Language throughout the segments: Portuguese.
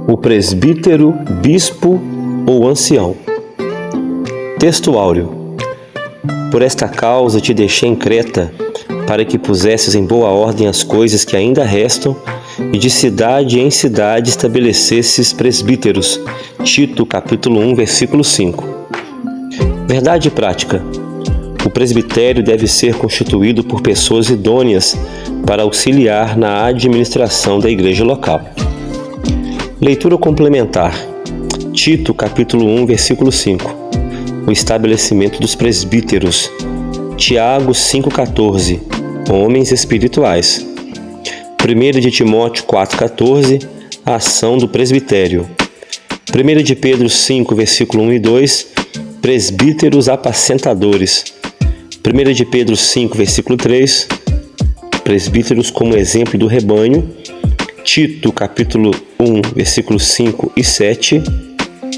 o presbítero, bispo ou ancião. Texto áureo. Por esta causa te deixei em Creta, para que pusesses em boa ordem as coisas que ainda restam, e de cidade em cidade estabelecesses presbíteros. Tito, capítulo 1, versículo 5. Verdade prática. O presbitério deve ser constituído por pessoas idôneas para auxiliar na administração da igreja local. Leitura complementar. Tito, capítulo 1, versículo 5. O estabelecimento dos presbíteros. Tiago 5,14. Homens espirituais. 1 de Timóteo 4,14. A ação do presbitério. 1 de Pedro 5, versículo 1 e 2. Presbíteros apacentadores. 1 de Pedro 5, versículo 3. Presbíteros como exemplo do rebanho. Tito, capítulo 1, versículos 5 e 7.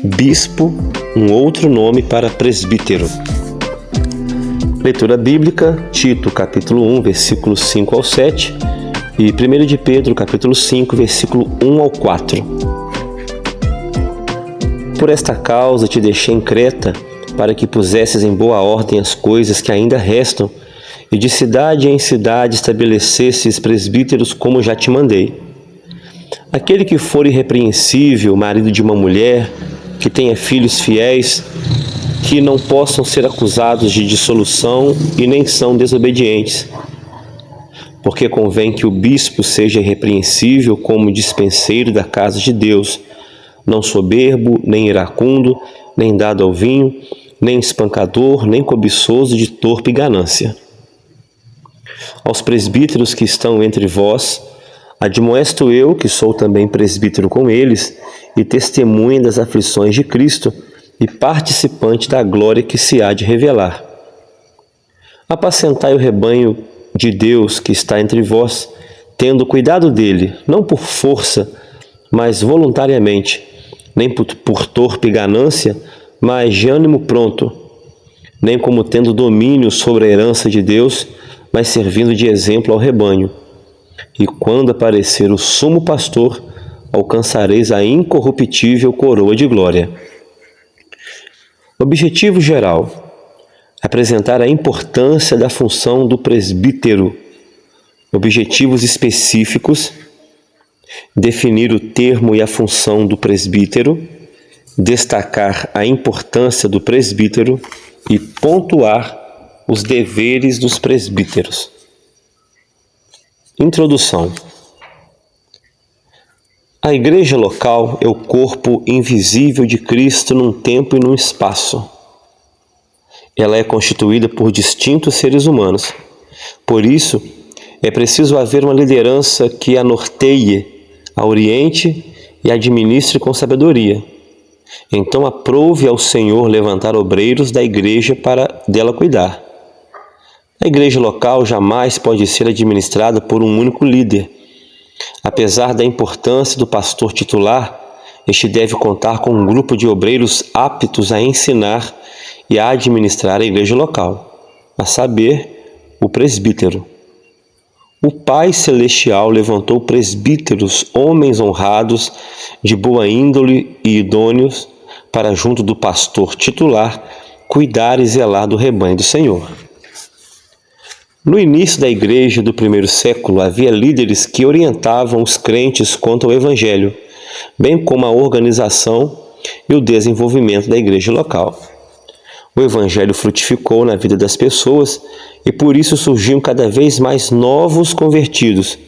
Bispo, um outro nome para presbítero. Leitura bíblica, Tito, capítulo 1, versículos 5 ao 7. E 1 de Pedro, capítulo 5, versículo 1 ao 4. Por esta causa te deixei em Creta, para que pusesses em boa ordem as coisas que ainda restam, e de cidade em cidade estabelecesses presbíteros como já te mandei. Aquele que for irrepreensível, marido de uma mulher, que tenha filhos fiéis, que não possam ser acusados de dissolução e nem são desobedientes. Porque convém que o bispo seja irrepreensível como dispenseiro da casa de Deus, não soberbo, nem iracundo, nem dado ao vinho, nem espancador, nem cobiçoso de torpe ganância. Aos presbíteros que estão entre vós, admoesto eu, que sou também presbítero com eles, e testemunha das aflições de Cristo, e participante da glória que se há de revelar. Apacentai o rebanho de Deus que está entre vós, tendo cuidado dele, não por força, mas voluntariamente, nem por torpe ganância, mas de ânimo pronto, nem como tendo domínio sobre a herança de Deus, mas servindo de exemplo ao rebanho. E quando aparecer o sumo pastor, alcançareis a incorruptível coroa de glória. Objetivo geral: apresentar a importância da função do presbítero. Objetivos específicos: definir o termo e a função do presbítero, destacar a importância do presbítero e pontuar os deveres dos presbíteros. Introdução. A igreja local é o corpo invisível de Cristo num tempo e num espaço. Ela é constituída por distintos seres humanos. Por isso, é preciso haver uma liderança que a norteie, a oriente e administre com sabedoria. Então aprove ao Senhor levantar obreiros da igreja para dela cuidar. A igreja local jamais pode ser administrada por um único líder. Apesar da importância do pastor titular, este deve contar com um grupo de obreiros aptos a ensinar e a administrar a igreja local, a saber, o presbítero. O Pai Celestial levantou presbíteros, homens honrados, de boa índole e idôneos, para junto do pastor titular, cuidar e zelar do rebanho do Senhor. No início da igreja do primeiro século, havia líderes que orientavam os crentes quanto ao Evangelho, bem como a organização e o desenvolvimento da igreja local. O Evangelho frutificou na vida das pessoas e por isso surgiam cada vez mais novos convertidos.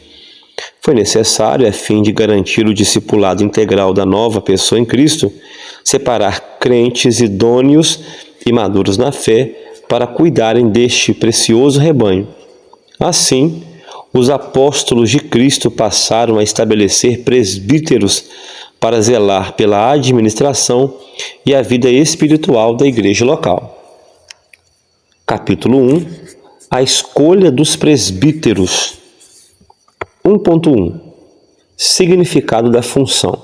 Foi necessário, a fim de garantir o discipulado integral da nova pessoa em Cristo, separar crentes idôneos e maduros na fé para cuidarem deste precioso rebanho. Assim, os apóstolos de Cristo passaram a estabelecer presbíteros para zelar pela administração e a vida espiritual da igreja local. Capítulo 1. A escolha dos presbíteros. 1.1. Significado da função.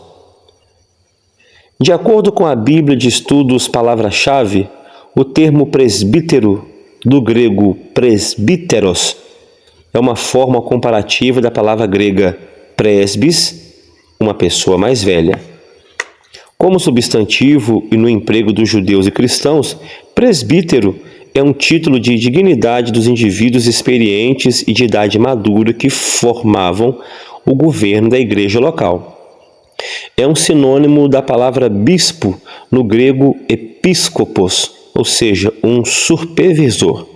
De acordo com a Bíblia de Estudos Palavra-Chave, o termo presbítero, do grego presbíteros, é uma forma comparativa da palavra grega presbis, uma pessoa mais velha, Como substantivo e no emprego dos judeus e cristãos, presbítero é um título de dignidade dos indivíduos experientes e de idade madura que formavam o governo da igreja local. É um sinônimo da palavra bispo, no grego episcopos, ou seja, um supervisor,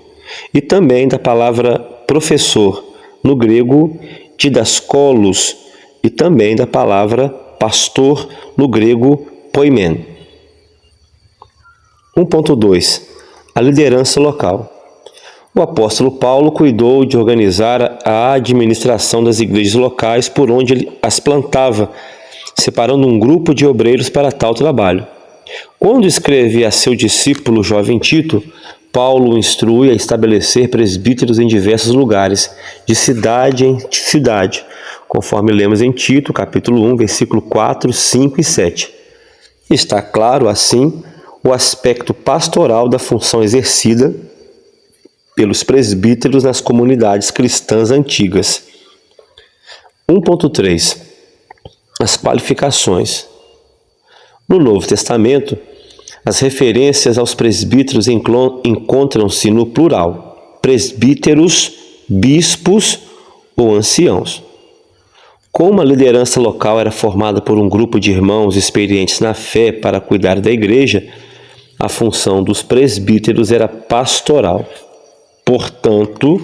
e também da palavra professor, no grego didaskolos, e também da palavra pastor, no grego poimen. 1.2. A liderança local. O apóstolo Paulo cuidou de organizar a administração das igrejas locais por onde ele as plantava, separando um grupo de obreiros para tal trabalho. Quando escreve a seu discípulo jovem Tito, Paulo o instrui a estabelecer presbíteros em diversos lugares, de cidade em cidade, conforme lemos em Tito, capítulo 1, versículo 4, 5 e 7. Está claro, assim, o aspecto pastoral da função exercida pelos presbíteros nas comunidades cristãs antigas. 1.3. As qualificações. No Novo Testamento, as referências aos presbíteros encontram-se no plural: presbíteros, bispos ou anciãos. Como a liderança local era formada por um grupo de irmãos experientes na fé para cuidar da igreja, a função dos presbíteros era pastoral. Portanto,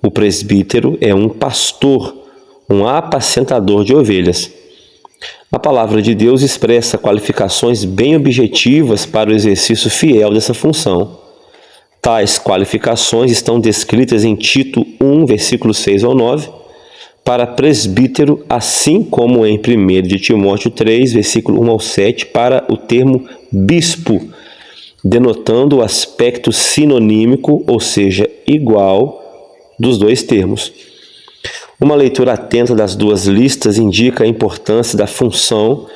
o presbítero é um pastor, um apacentador de ovelhas. A palavra de Deus expressa qualificações bem objetivas para o exercício fiel dessa função. Tais qualificações estão descritas em Tito 1, versículos 6 ao 9, para presbítero, assim como em 1 de Timóteo 3, versículo 1 ao 7, para o termo bispo, denotando o aspecto sinonímico, ou seja, igual, dos dois termos. Uma leitura atenta das duas listas indica a importância da função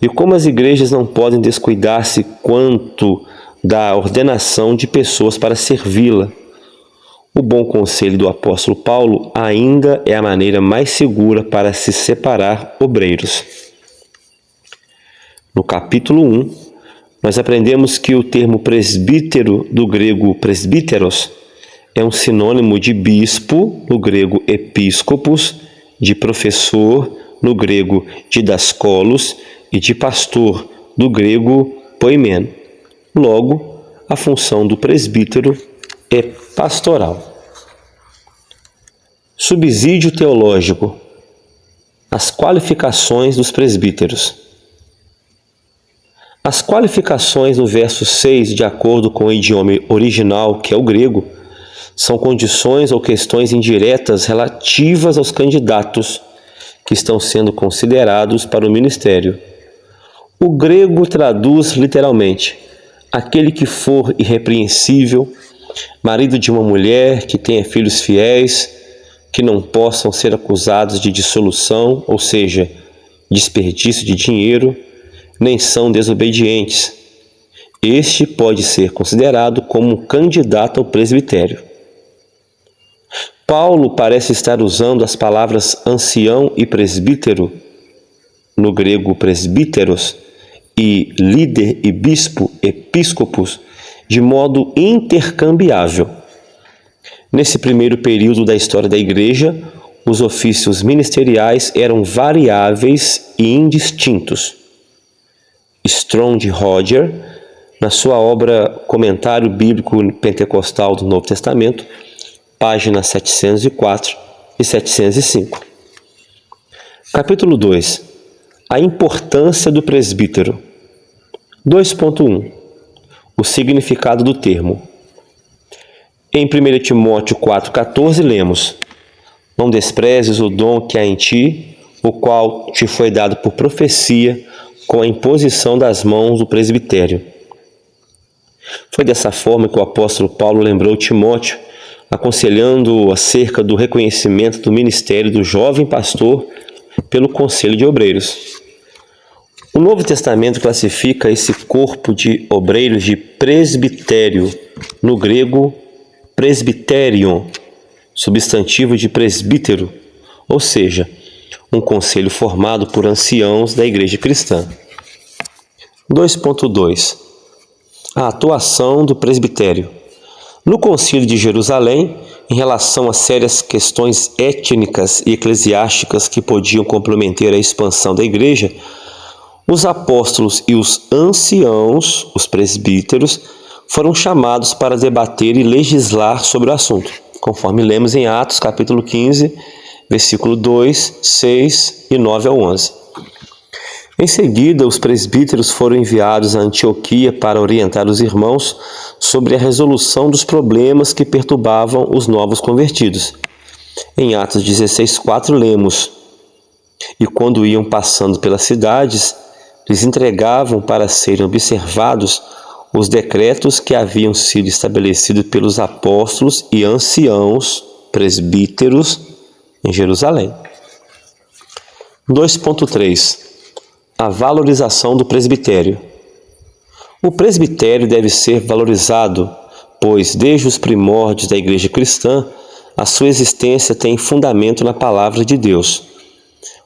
e como as igrejas não podem descuidar-se quanto da ordenação de pessoas para servi-la. O bom conselho do apóstolo Paulo ainda é a maneira mais segura para se separar obreiros. No capítulo 1, nós aprendemos que o termo presbítero, do grego presbíteros, é um sinônimo de bispo, no grego episcopos, de professor, no grego didaskolos, e de pastor, do grego poimen. Logo, a função do presbítero é pastoral. Subsídio teológico. As qualificações dos presbíteros. As qualificações no verso 6, de acordo com o idioma original, que é o grego, são condições ou questões indiretas relativas aos candidatos que estão sendo considerados para o ministério. O grego traduz literalmente: aquele que for irrepreensível, marido de uma mulher que tenha filhos fiéis, que não possam ser acusados de dissolução, ou seja, desperdício de dinheiro, nem são desobedientes. Este pode ser considerado como um candidato ao presbitério. Paulo parece estar usando as palavras ancião e presbítero, no grego presbíteros, e líder e bispo, episcopos, de modo intercambiável. Nesse primeiro período da história da Igreja, os ofícios ministeriais eram variáveis e indistintos. Strong Roger, na sua obra Comentário Bíblico Pentecostal do Novo Testamento, páginas 704 e 705. Capítulo 2. A importância do presbítero. 2.1. O significado do termo. Em 1 Timóteo 4,14 lemos: não desprezes o dom que há em ti, o qual te foi dado por profecia, com a imposição das mãos do presbitério. Foi dessa forma que o apóstolo Paulo lembrou Timóteo, aconselhando-o acerca do reconhecimento do ministério do jovem pastor pelo Conselho de Obreiros. O Novo Testamento classifica esse corpo de obreiros de presbitério, no grego presbiterion, substantivo de presbítero, ou seja, um conselho formado por anciãos da igreja cristã. 2.2 A atuação do presbitério. No Concílio de Jerusalém, em relação a sérias questões étnicas e eclesiásticas que podiam comprometer a expansão da Igreja, os apóstolos e os anciãos, os presbíteros, foram chamados para debater e legislar sobre o assunto, conforme lemos em Atos capítulo 15, versículo 2, 6 e 9 ao 11. Em seguida, os presbíteros foram enviados a Antioquia para orientar os irmãos sobre a resolução dos problemas que perturbavam os novos convertidos. Em Atos 16:4 lemos: E quando iam passando pelas cidades, lhes entregavam para serem observados os decretos que haviam sido estabelecidos pelos apóstolos e anciãos presbíteros em Jerusalém. 2.3 A valorização do presbitério. O presbitério deve ser valorizado, pois desde os primórdios da Igreja cristã, a sua existência tem fundamento na palavra de Deus.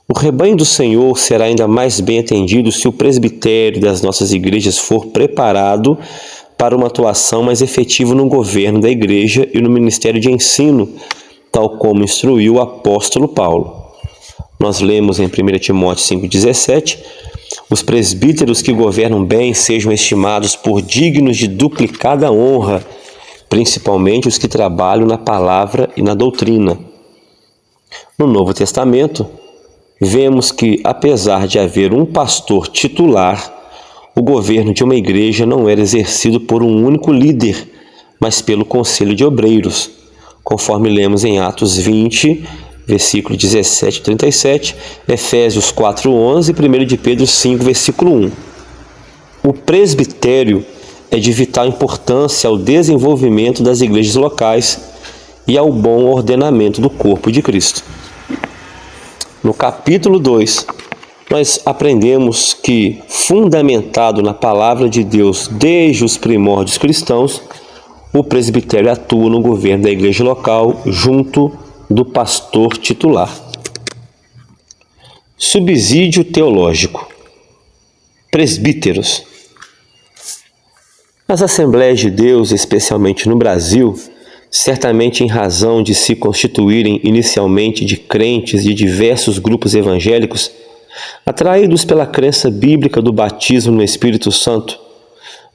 O rebanho do Senhor será ainda mais bem atendido se o presbitério das nossas igrejas for preparado para uma atuação mais efetiva no governo da igreja e no ministério de ensino, tal como instruiu o apóstolo Paulo. Nós lemos em 1 Timóteo 5,17, os presbíteros que governam bem sejam estimados por dignos de duplicada honra, principalmente os que trabalham na palavra e na doutrina. No Novo Testamento, vemos que, apesar de haver um pastor titular, o governo de uma igreja não era exercido por um único líder, mas pelo conselho de obreiros, conforme lemos em Atos 20, versículo 17 e 37, Efésios 4:11 e 1 de Pedro 5, versículo 1. O presbitério é de vital importância ao desenvolvimento das igrejas locais e ao bom ordenamento do corpo de Cristo. No capítulo 2, nós aprendemos que, fundamentado na palavra de Deus desde os primórdios cristãos, o presbitério atua no governo da igreja local junto do pastor titular. Subsídio teológico. Presbíteros. As Assembleias de Deus, especialmente no Brasil, certamente em razão de se constituírem inicialmente de crentes de diversos grupos evangélicos, atraídos pela crença bíblica do batismo no Espírito Santo,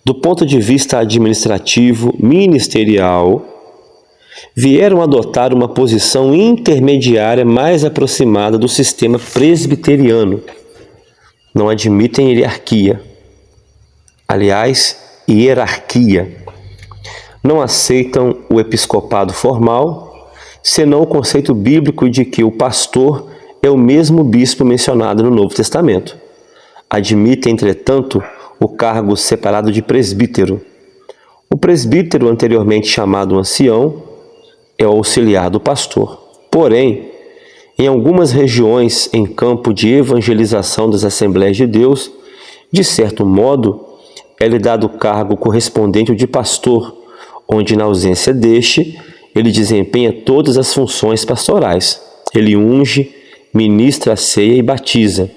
do ponto de vista administrativo, ministerial, vieram adotar uma posição intermediária mais aproximada do sistema presbiteriano. Não admitem hierarquia. Aliás, hierarquia. Não aceitam o episcopado formal, senão o conceito bíblico de que o pastor é o mesmo bispo mencionado no Novo Testamento. Admitem, entretanto, o cargo separado de presbítero. O presbítero, anteriormente chamado ancião, é o auxiliar do pastor. Porém, em algumas regiões em campo de evangelização das Assembleias de Deus, de certo modo, é-lhe dado o cargo correspondente ao de pastor, onde, na ausência deste, ele desempenha todas as funções pastorais. Ele unge, ministra a ceia e batiza.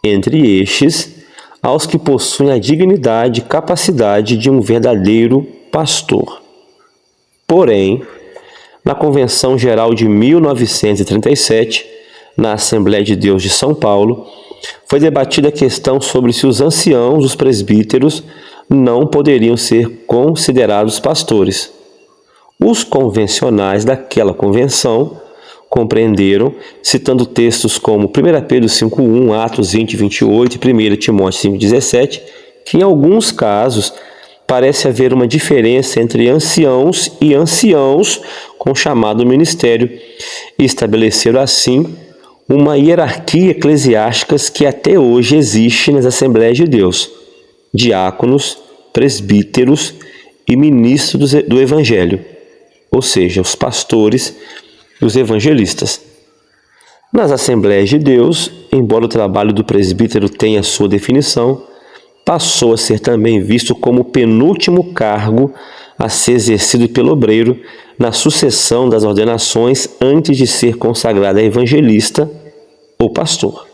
Entre estes, aos que possuem a dignidade e capacidade de um verdadeiro pastor. Porém, na Convenção Geral de 1937, na Assembleia de Deus de São Paulo, foi debatida a questão sobre se os anciãos, os presbíteros, não poderiam ser considerados pastores. Os convencionais daquela convenção compreenderam, citando textos como 1 Pedro 5:1, Atos 20:28 e 1 Timóteo 5:17, que em alguns casos parece haver uma diferença entre anciãos e anciãos com chamado ministério, e estabeleceram assim uma hierarquia eclesiástica que até hoje existe nas Assembleias de Deus: diáconos, presbíteros e ministros do Evangelho, ou seja, os pastores e os evangelistas. Nas Assembleias de Deus, embora o trabalho do presbítero tenha sua definição, passou a ser também visto como o penúltimo cargo a ser exercido pelo obreiro na sucessão das ordenações antes de ser consagrado a evangelista ou pastor.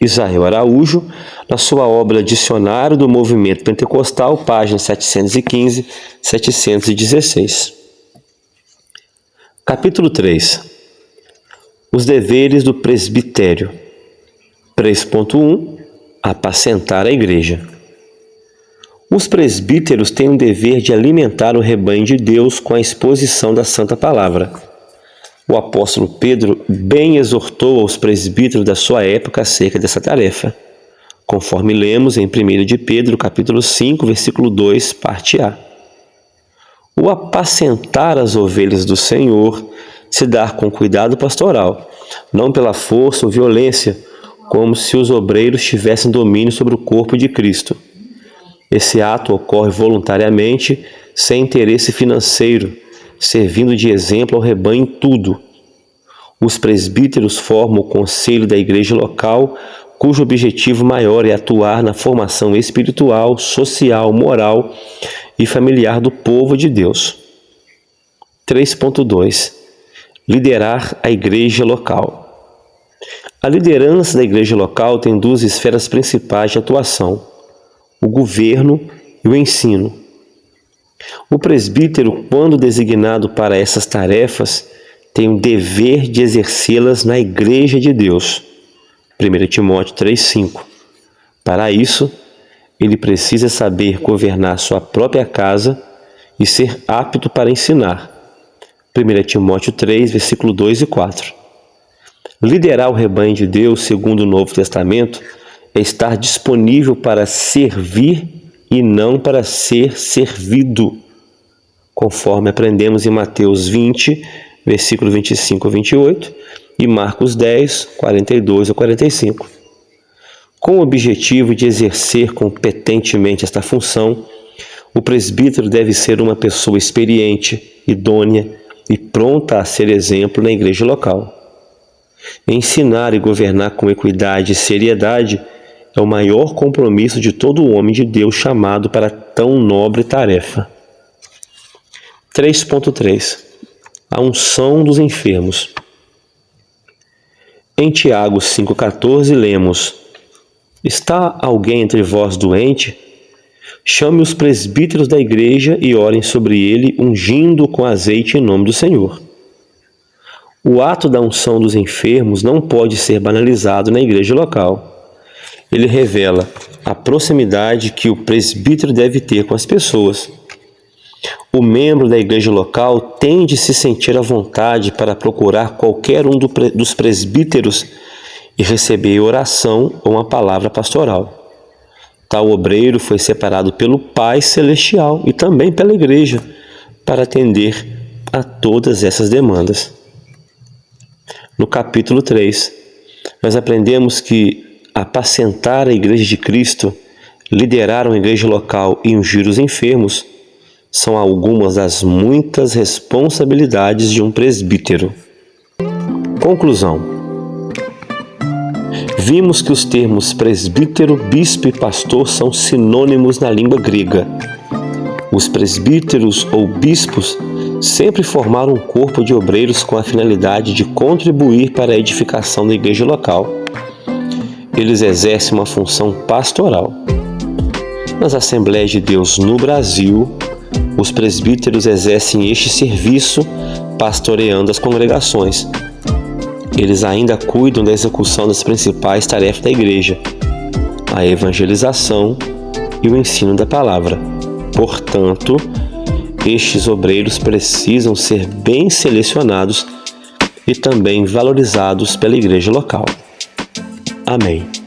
Israel Araújo, na sua obra Dicionário do Movimento Pentecostal, páginas 715 e 716. Capítulo 3. Os deveres do presbitério. 3.1. Apacentar a igreja. Os presbíteros têm o dever de alimentar o rebanho de Deus com a exposição da Santa Palavra. O apóstolo Pedro bem exortou aos presbíteros da sua época acerca dessa tarefa, conforme lemos em 1 de Pedro, capítulo 5, versículo 2, parte A. O apacentar as ovelhas do Senhor se dá com cuidado pastoral, não pela força ou violência, como se os obreiros tivessem domínio sobre o corpo de Cristo. Esse ato ocorre voluntariamente, sem interesse financeiro, servindo de exemplo ao rebanho em tudo. Os presbíteros formam o conselho da igreja local, cujo objetivo maior é atuar na formação espiritual, social, moral e familiar do povo de Deus. 3.2. Liderar a igreja local. A liderança da igreja local tem duas esferas principais de atuação: o governo e o ensino. O presbítero, quando designado para essas tarefas, tem o dever de exercê-las na igreja de Deus. 1 Timóteo 3,5. Para isso, ele precisa saber governar sua própria casa e ser apto para ensinar. 1 Timóteo 3, versículo 2 e 4. Liderar o rebanho de Deus, segundo o Novo Testamento, é estar disponível para servir e não para ser servido, conforme aprendemos em Mateus 20, versículo 25 a 28 e Marcos 10, 42 a 45. Com o objetivo de exercer competentemente esta função, o presbítero deve ser uma pessoa experiente, idônea e pronta a ser exemplo na igreja local. Ensinar e governar com equidade e seriedade é o maior compromisso de todo homem de Deus chamado para tão nobre tarefa. 3.3. A unção dos enfermos. Em Tiago 5,14 lemos: Está alguém entre vós doente? Chame os presbíteros da igreja e orem sobre ele, ungindo-o com azeite em nome do Senhor. O ato da unção dos enfermos não pode ser banalizado na igreja local. Ele revela a proximidade que o presbítero deve ter com as pessoas. O membro da igreja local tem de se sentir à vontade para procurar qualquer um dos presbíteros e receber oração ou uma palavra pastoral. Tal obreiro foi separado pelo Pai Celestial e também pela igreja para atender a todas essas demandas. No capítulo 3, nós aprendemos que apacentar a igreja de Cristo, liderar uma igreja local e ungir os enfermos são algumas das muitas responsabilidades de um presbítero. Conclusão. Vimos que os termos presbítero, bispo e pastor são sinônimos na língua grega. Os presbíteros ou bispos sempre formaram um corpo de obreiros com a finalidade de contribuir para a edificação da igreja local. Eles exercem uma função pastoral. Nas Assembleias de Deus no Brasil, os presbíteros exercem este serviço pastoreando as congregações. Eles ainda cuidam da execução das principais tarefas da igreja, a evangelização e o ensino da palavra. Portanto, estes obreiros precisam ser bem selecionados e também valorizados pela igreja local. Amém.